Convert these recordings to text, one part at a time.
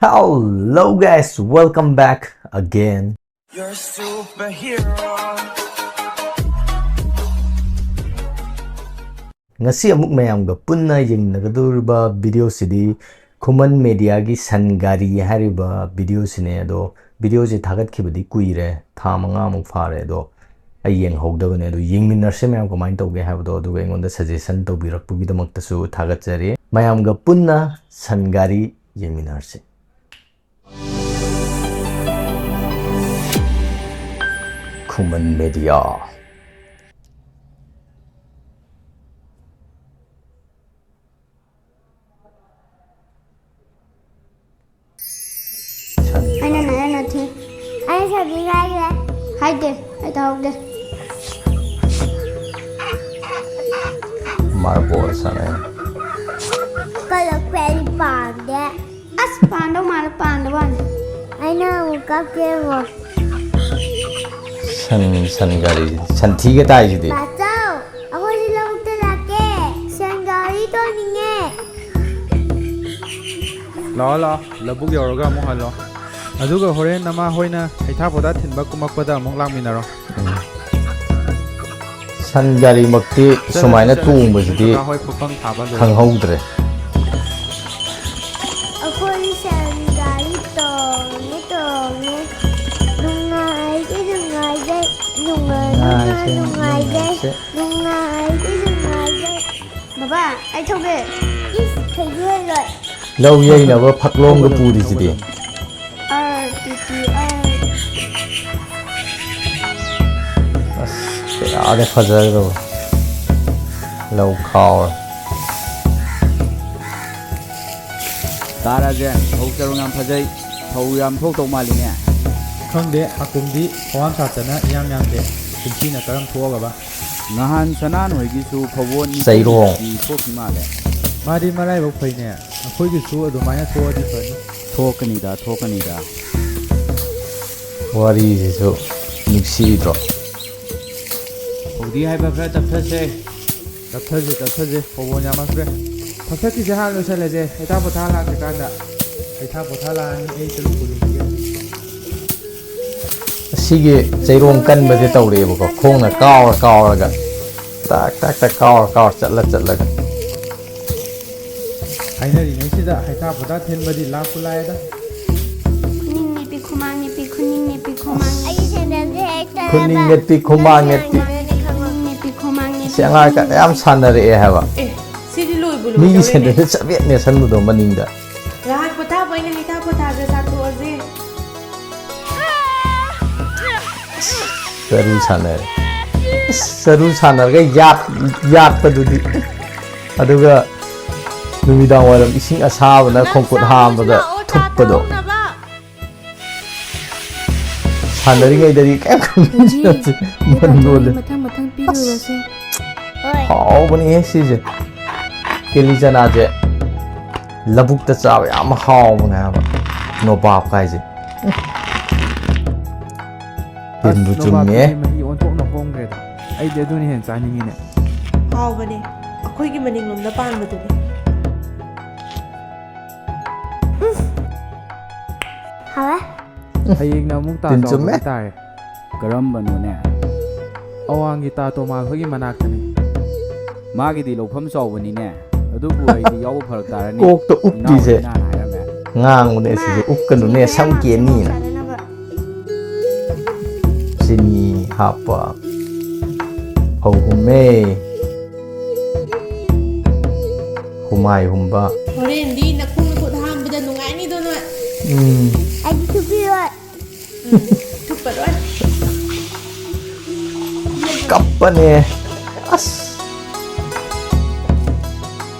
Hello guys, welcome back again. You're a superhero. Ngasi amuk mayamga punna yengnagaduriba video sidi Kuman media gi san gari hariba video sine ado video je thagat khibadi kuire tha manga amuk phare do ayeng hogdabane do yengminarse mayam kamain tawge habdo do engonda suggestion tawbirakpugi damakta su thagat jare mayamga punna san gari yengminarse Kuman media Anh sẽ đi ngay kìa. Hai kìa, hai tao kìa. Marble sana. Kalau kveld pandai. As pandai mana pandai wan. Anh nào có kia mà. San gari san thi cái tai gì đi. Bà cháu, aku đi lâu tới là kê. San gari tôi đi nghe. Lo, labuk yoroga mo halo. Aduga horen nama hoina haitha poda thinba kumakpada among langminaro San gari makti sumaina tung bajidi khang howdre Aku đi san gari tong nghe. Nungay dây. Nungay dây. Baba, anh thông về. Ít thấy ghê rồi. lâu yei na ba phaklong ga puri jidi Ada fajar ro lâu khao Tara je thau charungam phajai thau yam thok tok mali ne khangde akumdi hwan satana yam de kinchina karam thoga ba ngahan sanan hoigi su phawon Sairong. thok male madi marai bok phaine akhoi gi su adumaya thoadi phani thokani da wari jisu nungsi dro hodi hai ba fra tapse tapthaje phawon yamasre tapthaki jaha lo saleje eta pothala ke kanda eta pothala ni ei tulu kulu sige chairong kan bade tawre bako khongna kaw ga tak kaw chatla ga aina ri nei sida haitha poda thenbadi la kulai da Kuning ni pi kumang. Ay sen dang ke. kuning ngetti khumang ngetti sianga ka yam sanare e haba Sidi lui bulu. mi sende chabet ne sanlu do maninga Rahat pata boy ne hita pata je satu aje. saru sanar ga yat padudi aduga numidang waram ising asaba na khongkut hambada thupado sanari ngai dari ka manole Matang piru se. haw bani sije keli jana je labuk ta chaw yam haw na ba no bap kai je hindu chumme mahi ontok na hongre da ai de duni hen chaningi ne Hau bani. Akoi ki maning lom na pan betul. Hả? hayeng na mung ta Tin so chumme? tare karam banu ne awangi ta to ma khogi manak tani magi di lopham sawani ne adubu ai di yaw pharak tarani kok to uppi je ngang ne sije uppkanu ne sam ke ni na sini hapa hau hume humai humba Horen di na kung nakut ham beda nungai ni dono. Anh chụp rồi. Tupat oi. kappane as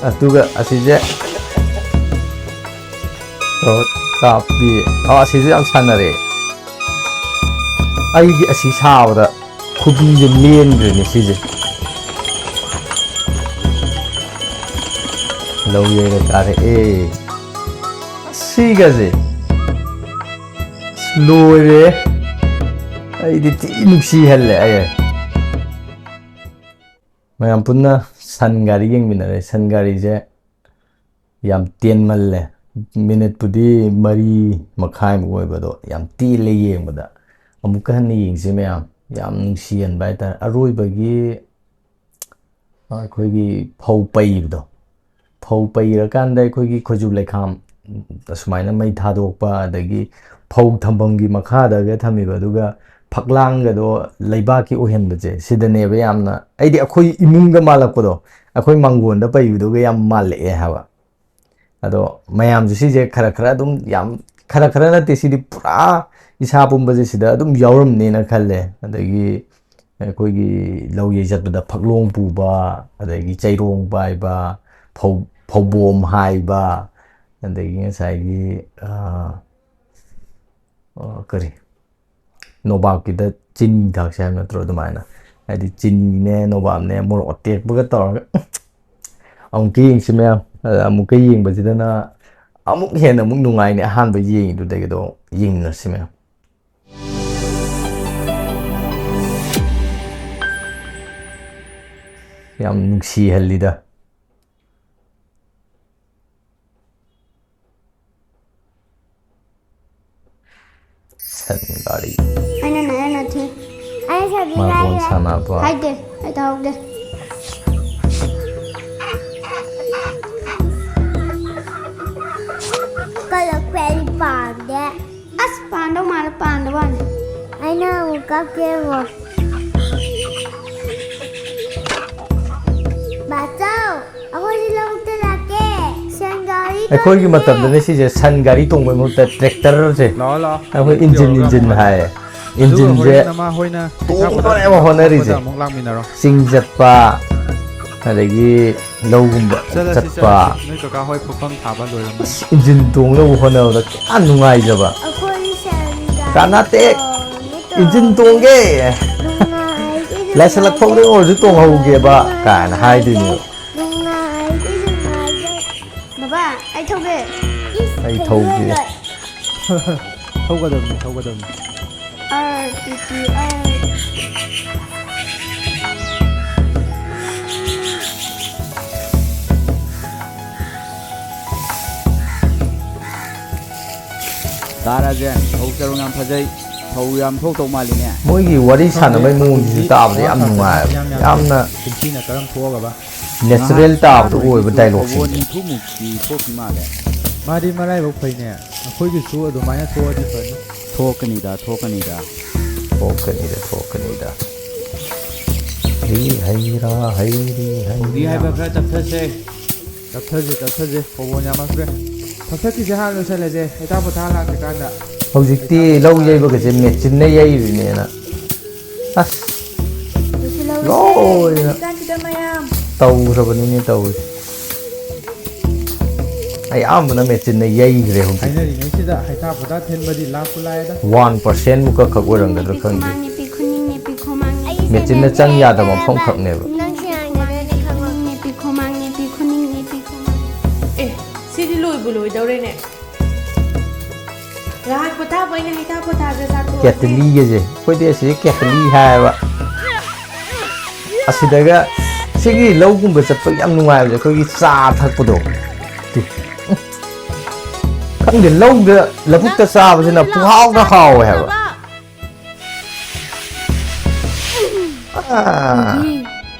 atuga asije to kapi asije am sanare ai gi asi sawda khubi je men ni sije lâu ye ga tare e sigaje slow re ai di ti nungsi halle ay mayam punna san gari yeng minare san gari je yam tien malle ꯃꯤꯅꯤꯠꯄꯨꯗꯤ 3.5 ꯑꯣꯏꯕꯗꯣ ꯌꯥꯝ ꯇꯦꯜꯂꯦ ꯌꯦꯡꯕꯗ ꯑꯃꯨꯛꯀ ꯍꯟꯅ ꯌꯦꯡꯁꯤ ꯃꯌꯥꯝ ꯌꯥꯝ ꯅꯨꯡꯁꯤꯍꯟꯕ ꯍꯥꯏꯇꯥꯔꯦ ꯑꯔꯣꯏꯕꯒꯤ ꯑꯩꯈꯣꯏꯒꯤ ꯐꯧ ꯄꯩꯕꯗꯣ ꯐꯧ ꯄꯩꯔꯀꯥꯟꯗ ꯑꯩꯈꯣꯏꯒꯤ ꯈꯣꯏꯖꯨ ꯂꯩꯈꯥꯝ ꯑꯁꯨꯃꯥꯏꯅ ꯃꯩ ꯊꯥꯗꯣꯛꯄ ꯑꯗꯒꯤ ꯐꯧ ꯊꯝꯐꯝꯒꯤ ꯃꯈꯥꯗꯒ ꯊꯝꯃꯤꯕ ꯑꯗꯨꯒ ꯐꯛꯂꯥꯡꯒꯗꯣ ꯂꯩꯕꯥꯛꯀꯤ ꯑꯣꯏꯍꯟꯕꯁꯦ ꯁꯤꯗꯅꯦꯕ ꯌꯥꯝꯅ ꯑꯩꯗꯤ ꯑꯩꯈꯣꯏ ꯏꯃꯨꯡꯒ ꯃꯥꯜꯂꯛꯄꯗꯣ ꯑꯩꯈꯣꯏ ꯃꯥꯡꯒꯣꯟꯗ ꯄꯩꯕꯗꯨꯒ ꯌꯥꯝ ꯃꯥꯜꯂꯛꯑꯦ ꯍꯥꯏꯕ ꯑꯗꯣ ꯃꯌꯥꯝꯁꯨ ꯁꯤꯁꯦ ꯈꯔ ꯑꯗꯨꯝ ꯌꯥꯝ ꯈꯔ ꯅꯠꯇꯦ ꯁꯤꯗꯤ ꯄꯨꯔꯥ ꯏꯁꯥ ꯄꯨꯝꯕꯁꯦ ꯁꯤꯗ ꯑꯗꯨꯝ ꯌꯥꯎꯔꯝꯅꯦꯅ ꯈꯜꯂꯦ ꯑꯗꯒꯤ ꯑꯩꯈꯣꯏꯒꯤ ꯂꯧ ꯌꯩ ꯆꯠꯄꯗ ꯐꯛꯂꯣꯡ ꯄꯨꯕ ꯑꯗꯒꯤ ꯆꯩꯔꯣꯡ ꯄꯥꯏꯕ ꯐꯧꯕꯣꯝ ꯍꯥꯏꯕ ꯑꯗꯒꯤ ꯉꯁꯥꯏꯒꯤ ꯀꯔꯤ ꯅꯣꯕꯥꯞꯀꯤꯗ ꯆꯤꯅꯤ ꯊꯥꯛꯁꯦ ꯍꯥꯏꯕ ꯅꯠꯇ꯭ꯔꯣ ꯑꯗꯨꯃꯥꯏꯅ ꯍꯥꯏꯗꯤ ꯆꯤꯅꯤꯅꯦ ꯅꯣꯕꯥꯞꯅꯦ ꯃꯣꯔꯣꯛ ꯑꯇꯦꯛꯄꯒ ꯇꯧꯔꯒ ꯑꯃꯨꯛꯀ ꯌꯦꯡꯁꯤ ꯃꯌꯥꯝ ꯑꯃꯨꯛꯀ ꯌꯦꯡꯕꯁꯤꯗꯅ ꯑꯃꯨꯛ ꯍꯦꯟꯅ ꯑꯃꯨꯛ ꯅꯨꯡꯉꯥꯏꯅꯦ ꯑꯍꯥꯟꯕ ꯌꯦꯡꯉꯤꯗꯨꯗꯒꯤꯗꯣ ꯌꯦꯡꯅꯔꯁꯤ ꯃꯌꯥꯝ ꯌꯥꯝ ꯅꯨꯡꯁꯤꯍꯜꯂꯤꯗ ꯁꯟ ꯒꯥꯔꯤ ꯑꯩꯅ ꯊꯤ ꯑꯩ ꯁꯕꯤ ꯃꯥꯔꯕꯣꯜ ꯁꯥꯟꯅꯕ ꯍꯥꯏꯗꯦ ꯑꯩ ꯇꯧꯍꯧꯗꯦ ꯀꯂꯛꯄꯗꯤ ꯄꯥꯝꯗꯦ ꯑꯁ ꯄꯥꯝꯗꯧ ꯃꯥꯜꯂꯦ ꯄꯥꯝꯗꯕ ꯋꯥꯅꯤ ꯑꯩꯅ ꯑꯃꯨꯛ ꯀꯛꯀꯦꯕꯣ ꯕꯥꯆꯧ ꯑꯩꯈꯣꯏꯁꯤ ꯂꯧꯕꯨꯛꯇ ꯂꯥꯛꯀꯦ ꯁꯟ ꯒꯥꯔꯤ ꯑꯩꯈꯣꯏꯒꯤ ꯃꯇꯝꯗꯅꯦ ꯁꯤꯁꯦ ꯁꯟ ꯒꯥꯔꯤ ꯇꯣꯡꯕꯩ ꯃꯍꯨꯠꯇ ꯇ꯭ꯔꯦꯛꯇꯔꯁꯦ ꯂꯥꯛꯑꯣ ꯑꯩꯈꯣꯏ ꯏꯟꯖꯤꯟ ꯍꯥꯏꯌꯦ ꯑꯗꯨꯒ ꯏꯟꯖꯤꯟꯁꯦ ꯍꯣꯔꯦꯟ ꯑꯃ ꯍꯣꯏꯅ ꯍꯩꯊꯥ ꯇꯣꯡꯕꯅꯦꯕ ꯍꯣꯠꯅꯔꯤꯁꯦ ꯄꯣꯊꯥꯕꯗ ꯑꯃꯨꯛ ꯂꯥꯛꯃꯤꯟꯅꯔꯣ ꯆꯤꯡ ꯆꯠꯄ ꯑꯗꯒꯤ ꯂꯧꯒꯨꯝꯕ ꯆꯠꯄ ꯅꯣꯏ ꯀꯀꯥ ꯍꯣꯏ ꯐꯨꯐꯝ ꯊꯥꯕ ꯂꯣꯏꯔꯝꯃꯅꯤ ꯏꯟꯖꯤꯟ ꯇꯣꯡꯅꯕ ꯍꯣꯠꯅꯕꯗ ꯀꯌꯥ ꯅꯨꯡꯉꯥꯏꯖꯕ ꯑꯩꯈꯣꯏ ꯁꯟ ꯒꯥꯔꯤ ꯀꯥꯟꯅꯇꯦ ꯏꯟꯖꯤꯟ ꯇꯣꯡꯉꯦ ꯇꯣꯡꯒꯦ ꯅꯨꯡꯉꯥꯏꯒꯦ ꯂꯥꯏꯁꯜꯂꯛꯐꯧꯗ ꯑꯣꯏꯔꯁꯨ ꯇꯣꯡꯍꯧꯒꯦꯕ ꯀꯥꯏꯅ ꯍꯥꯏꯗꯣꯏꯅꯦꯕ ꯅꯨꯡꯉꯥꯏꯒꯦ ꯕꯕꯥ ꯑꯩ ꯊꯧꯒꯦ ꯑꯩ ꯊꯧꯒꯦ ꯊꯧꯒꯗꯕꯅꯤ ꯇꯥꯔꯥꯁꯦ ꯐꯧ ꯆꯔꯣꯡ ꯌꯥꯝ ꯐꯖꯩ ꯐꯧ ꯌꯥꯝ ꯊꯣꯛꯇꯧ ꯃꯥꯜꯂꯤꯅꯦ ꯃꯣꯏꯒꯤ ꯋꯥꯔꯤ ꯁꯥꯟꯅꯕꯩ ꯃꯑꯣꯡꯁꯤꯁꯨ ꯇꯥꯕꯗ ꯌꯥꯝ ꯅꯨꯡꯉꯥꯏꯕ ꯌꯥꯝꯅ ꯄꯨꯟꯁꯤꯅ ꯀꯔꯝ ꯊꯣꯛꯑꯒꯕ ꯅꯦꯆꯔꯦꯜ ꯇꯥꯕꯗ ꯑꯣꯏꯕ ꯐꯧꯕꯣꯟ ꯗꯥꯏꯂꯣꯒꯁꯤꯡꯁꯦ 90ꯃꯨꯛꯇꯤ ꯊꯣꯛꯈꯤ ꯃꯥꯜꯂꯦ ꯃꯥꯗꯤ ꯃꯔꯥꯏꯕꯛ ꯐꯩꯅꯦ ꯑꯩꯈꯣꯏꯒꯤꯁꯨ ꯑꯗꯨꯃꯥꯏꯅ ꯊꯣꯛꯑꯗꯤ ꯐꯅꯤ ꯊꯣꯛꯀꯅꯤꯗ ꯊꯣꯛꯀꯅꯤꯗ ꯍꯩꯔꯥ ꯍꯩꯔꯤ ꯍꯧꯗꯤ ꯍꯥꯏꯕ ꯈꯔ ꯇꯞꯊꯁꯦ ꯇꯞꯊꯁꯦ ꯐꯧꯕꯣꯟ ꯌꯥꯝꯃꯛꯇ꯭ꯔꯦ ꯊꯛꯊꯛꯀꯤꯁꯦ ꯍꯥꯟꯅ ꯂꯣꯏꯁꯜꯂꯁꯦ ꯍꯩꯊꯥ ꯄꯣꯊꯥ ꯂꯥꯛꯇ꯭ꯔꯤꯀꯥꯟꯗ ꯍꯧꯖꯤꯛꯇꯤ ꯂꯧ ꯌꯩꯕꯒꯁꯦ ꯃꯦꯆꯤꯟꯅ ꯌꯩꯔꯤꯅꯦꯅ ꯑꯁ ꯂꯣꯏꯅ ꯇꯧꯈ꯭ꯔꯕꯅꯤꯅꯦ ꯇꯧꯔꯤꯁꯦ ꯑꯌꯥꯝꯕꯅ ꯃꯦꯆꯤꯟꯅ ꯌꯩꯈ꯭ꯔꯦ ꯍꯧꯖꯤꯛ ꯍꯥꯏꯅꯔꯤꯉꯩꯁꯤꯗ ꯍꯩꯊꯥ ꯄꯣꯊꯥ ꯊꯤꯟꯕꯗꯤ ꯂꯥꯛꯄꯨ ꯂꯥꯛꯑꯦꯗ 1% ꯃꯨꯛꯀ ꯈꯛ ꯑꯣꯏꯔꯝꯒꯗ꯭ꯔꯥ ꯈꯪꯗꯦ ꯃꯦꯆꯤꯟꯅ ꯆꯪ ꯌꯥꯗꯕ ꯃꯐꯝ ꯈꯛꯅꯦꯕ ꯑꯦ ꯁꯤꯗꯤ ꯂꯣꯏꯕꯨ ꯂꯣꯏꯗꯧꯔꯦꯅꯦ ꯉꯥꯏꯍꯥꯛ ꯄꯣꯊꯥꯕ ꯑꯩꯅ ꯍꯩꯊꯥ ꯄꯣꯊꯥꯁꯦ ꯆꯥꯊꯣꯛꯑꯁꯦ ꯀꯦꯇꯂꯤꯒꯁꯦ ꯑꯩꯈꯣꯏꯗꯤ ꯑꯁꯤꯗ ꯀꯦꯇꯂꯤ ꯍꯥꯏꯌꯦꯕ ꯑꯁꯤꯗꯒ ꯁꯤꯒꯤ ꯂꯧꯒꯨꯝꯕ ꯆꯠꯄꯒꯤ ꯌꯥꯝ ꯅꯨꯡꯉꯥꯏꯕꯁꯦ ꯑꯩꯈꯣꯏꯒꯤ ꯆꯥ ꯊꯛꯄꯗꯣ ꯈꯪꯗꯦ ꯂꯧꯗ ꯂꯧꯕꯨꯛꯇ ꯆꯥꯕꯁꯤꯅ ꯄꯨꯡꯍꯥꯎꯗ ꯍꯥꯎꯋꯦ ꯍꯥꯏꯕ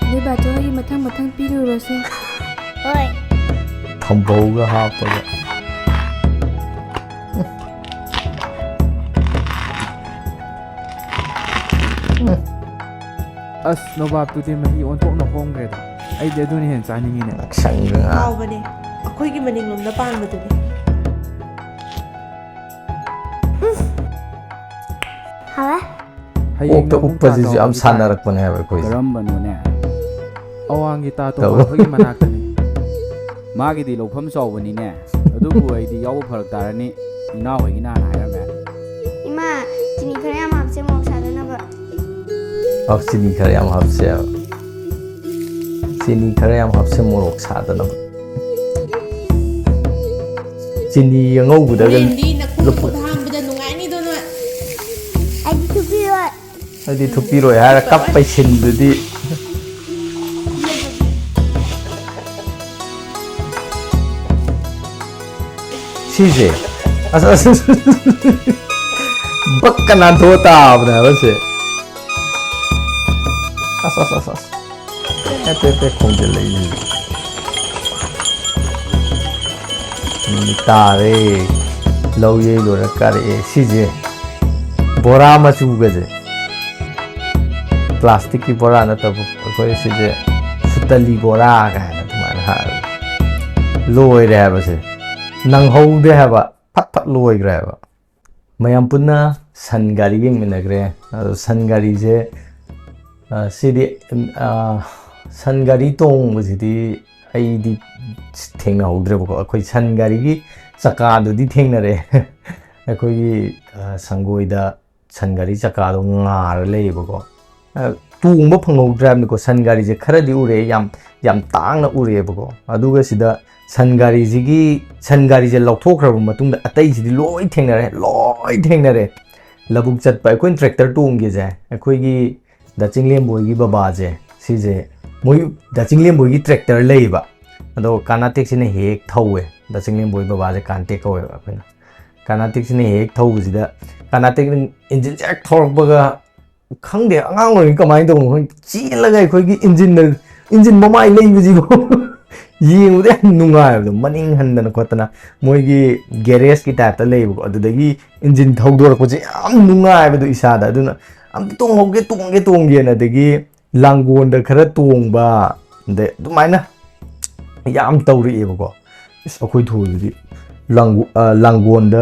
ꯅꯣꯏ ꯕꯥꯆꯧꯒꯤ ꯃꯊꯪ ꯄꯤꯔꯨꯔꯁꯦ ꯍꯣꯏ ꯊꯝꯕꯧꯒ ꯍꯥꯞꯄꯒ ꯑꯁ ꯅꯣꯕꯥꯞꯇꯨꯗꯤ ꯃꯍꯤ ꯑꯣꯟꯊꯣꯛꯅ ꯍꯣꯡꯈ꯭ꯔꯦꯗ ꯑꯩꯗꯤ ꯑꯗꯨꯅ ꯍꯦꯟꯅ ꯆꯥꯅꯤꯡꯉꯤꯅꯦ ꯁꯪꯒ ꯉꯥ ꯍꯥꯎꯕꯅꯦ ꯑꯩꯈꯣꯏꯒꯤ ꯃꯅꯤꯡꯂꯣꯝꯗ ꯄꯥꯟꯕꯗꯨꯅꯤ ꯍꯥꯎꯋꯦ ꯑꯣꯛꯇ ꯎꯞꯄꯁꯤꯁꯨ ꯌꯥꯝ ꯁꯥꯟꯅꯔꯛꯄꯅꯦ ꯍꯥꯏꯕ ꯑꯩꯈꯣꯏꯁꯦ ꯀꯔꯝꯕꯅꯣꯅꯦ ꯑꯋꯥꯡꯒꯤ ꯇꯥꯇꯣꯝꯕ ꯑꯩꯈꯣꯏꯒꯤ ꯃꯅꯥꯛꯇꯅꯤ ꯃꯥꯒꯤꯗꯤ ꯂꯧꯐꯝ ꯆꯥꯎꯕꯅꯤꯅꯦ ꯑꯗꯨꯕꯨ ꯑꯩꯗꯤ ꯌꯥꯎꯕ ꯐꯔꯛ ꯇꯥꯔꯅꯤ ꯏꯅꯥꯎ ꯍꯣꯏꯒꯤꯅ ꯍꯥꯟꯅ ꯍꯥꯏꯔꯝꯃꯦ ꯏꯃꯥ ꯆꯤꯅꯤ ꯈꯔ ꯌꯥꯝ ꯍꯥꯞꯁꯦ ꯃꯣꯔꯣꯛ ꯁꯥꯗꯅꯕ ꯆꯤꯅꯤ ꯈꯔ ꯌꯥꯝ ꯍꯥꯞꯁꯦꯕ ꯆꯤꯅꯤ ꯈꯔ ꯌꯥꯝ ꯍꯥꯞꯁꯦ ꯃꯣꯔꯣꯛ ꯁꯥꯗꯅꯕ ꯆꯤꯅꯤ ꯑꯉꯧꯕꯗꯒ ꯍꯣꯔꯦꯟꯗꯤ ꯅꯈꯣꯡ ꯈꯨꯠ ꯍꯥꯝꯕꯗ ꯅꯨꯡꯉꯥꯏꯅꯤꯗꯣ ꯅꯣꯏ ꯑꯩꯗꯤ ꯊꯨꯞꯄꯤꯔꯣꯏ ꯑꯩꯗꯤ ꯊꯨꯞꯄꯤꯔꯣꯏ ꯍꯥꯏꯔ ꯀꯞꯄꯩ ꯁꯤꯟꯗꯨꯗꯤ Sise. Asa bakkanan thota abna base. Asa. Pe khonjel lai. Ni tare. Lau ye lo rakare sise. Bora machu gaje. Plastic की बोरा ना तब कोई सिजे सुतली बोरा का है ना तुम्हारे हाल लोई रहे हैं बसे नंग हो दे है बा फट लोई रहे बा मैं हम पुन्ना संगारी की मिलने गए संगारी से सीधे संगारी तो मुझे दी आई दी ठेंगना हो दे बको कोई संगारी की चकादो दी ठेंगना रहे कोई संगोइदा संगारी चकादो ngaर ले बको तुंगबो फंगौद्राम को सनगारी जे खरदी उरे याम तांगना उरे बको अदुगा सिदा सनगारी जे लौथोखरब मतुंग अतै सिदि लोय थेंगनरे लबुक चतपा कोइन ट्रैक्टर टोंगे जे अखोइगी दचिंगलेम बोयगी बाबा जे सिजे मोय दचिंगलेम बोयगी ट्रैक्टर लेबा अदो कानाटेक सिने हेक थौवे दचिंगलेम बोय बाबा जे कांटेक होवे अखोइना कानाटेक सिने हेक थौबसिदा कानाटेक इंजिन जैक थोरबगा खंगदे आंगांग ओइ कमाय दो चीलगा अखोइगी इंजिन ममाय लेबजिगो येंगुदे नुंगायबदो मनिंग हंदना खोतना मोइगी गैरेज की टाइप ता लेबो अदुदगी इंजिन थौदोरपजे याम नुंगायबदो इसादा अदुना अम तोंगे ना दगी लांगोंदा खरा तोंगबा दे दुमाइना याम तौरिएबको इस अखोइ थोदि लांगोंदा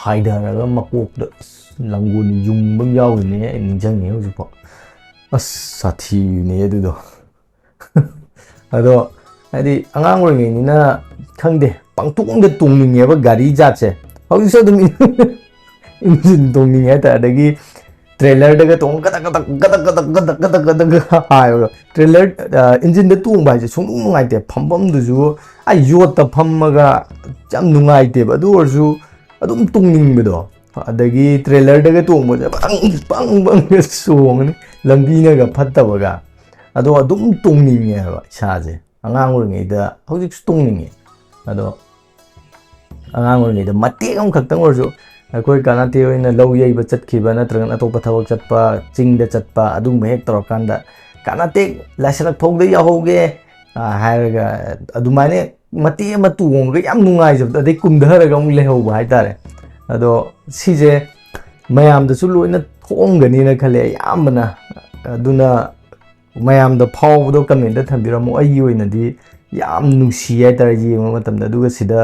हाइदरगा मकोकदा langun yung bang yaw ne ninjang ne uju po as sathi ne adudo ado adi angang oringai ni na khangde pangtung de tungning ye ba gari jat se hau so dum engine tungning ya ta adagi trailer daga tong gada ha trailer engine de tung ba je sung ngai te phambam du ju ai yot ta phammaga jam nungai te ba du orju adum tungning be do अदगी trailer दगे तोंग बंग सोंग लंबीना गा फत्तबगा अदो अदुम तोंगनिंगे हबा इसाजे अंगांग ओरिङैदा हौजिक तोंगनिंगे अदो अंगांग ओरिङैदा मतेक अम खक्तंग ओरजु अखोइ कानाते ओइना लौ येइबा चटखिबा नत्रगन अतोपा थबक चटपा चिंगदा चटपा अदुम हेक तोरकांदा कानाते लाइसलक फौगदे याहोगे हायरगा अदुमाने मते अमा तोंगगा याम नुंगाइजबदा अदै कुमधरगा अमु लेहौबा हाइतारे अदो सिजे मयाम दसु लोइना थोंगनी ना खले यामना अदुना मयाम द फावदो कमेंट द थंबिरमो अई ओइनदी याम नुसी हाइतार येंग मतम द दुगा सिदा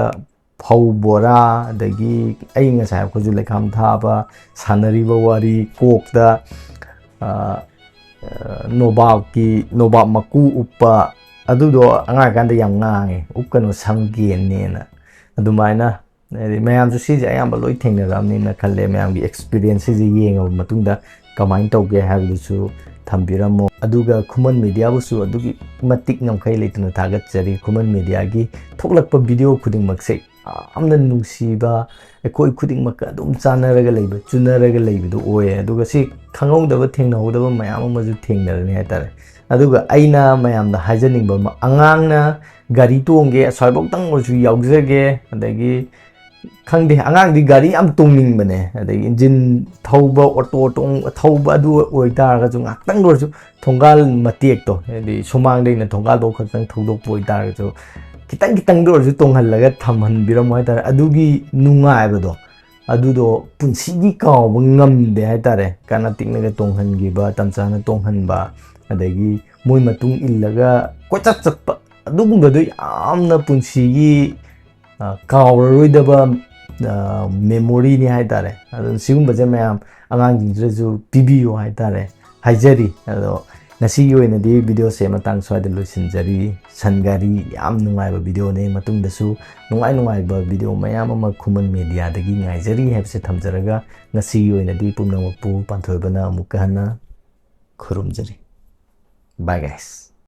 फाव बोरा दगी अई ngasa खोजु लेखाम थाबा सानरीबा वारी कोकदा नोबाब मकु उपा अदुदो अंगा कांदा याम ngange ukano samgenena अदुमाइना मैम सिजे अयाम लोई थेंगनरामनिना खल्ले मैम की एक्सपीरियंस सिजे येंगब मतुंगदा कमाइन तौगे हाबदुसु थंबिरमो अदुगा खुमन मीडिया बुसु अदुगी मतिक नमखै लेतुना थागतजरी खुमन मीडिया की थोकलकप वीडियो खुदिंगमक्से आमना नुंसीबा एकोइ खुदिंगमक अदुम चानरगा लेबा चुनरगा लेबदो ओए अदुगा सि खंगौदबा थेंगनहौदबा मैम अमजु थेंगनरने हाइतारे अदुगा अइना मैमदा हाइजनिंगबा अंगांगना गाड़ी तोंगे असवाइबोक्तंग ओरजु यावजगे अदगी खंगदे अंगांग दी गाड़ी am tungning bane adai engine thauba auto tong thauba du oitar ga chung aktang dor chu thongal matek to edi sumang dei na thongal do khatang thodok poitar ga chu kitang dor chu tonghal laga thamhan biram mai tar adugi nungai ba do adudo punsi gi kaw ngam de hai tare kana tikna ga tonghan gi ba tamchana tonghan ba adagi moi matung illaga kochak chakpa adugum ba do amna punsi gi कावररोइदबा memory नि हाइतारे अदो सिगुम्बजे ma'am आगांगिंजु पिबियो हाइतारे हाइजरी अदो नसिगी ओइनदी video से मतंग स्वाइद लोइसिनजरी सनगारी याम नुंगाइबा video ने मतुंगदसु नुंगाइबा video मयाम अमा खुमन media दगी ngaijari हाइबसे थमजरगा नसिगी ओइनदी पुमनमपु पांथोइबना अमुक हना खुरुमजरी बाय गाइस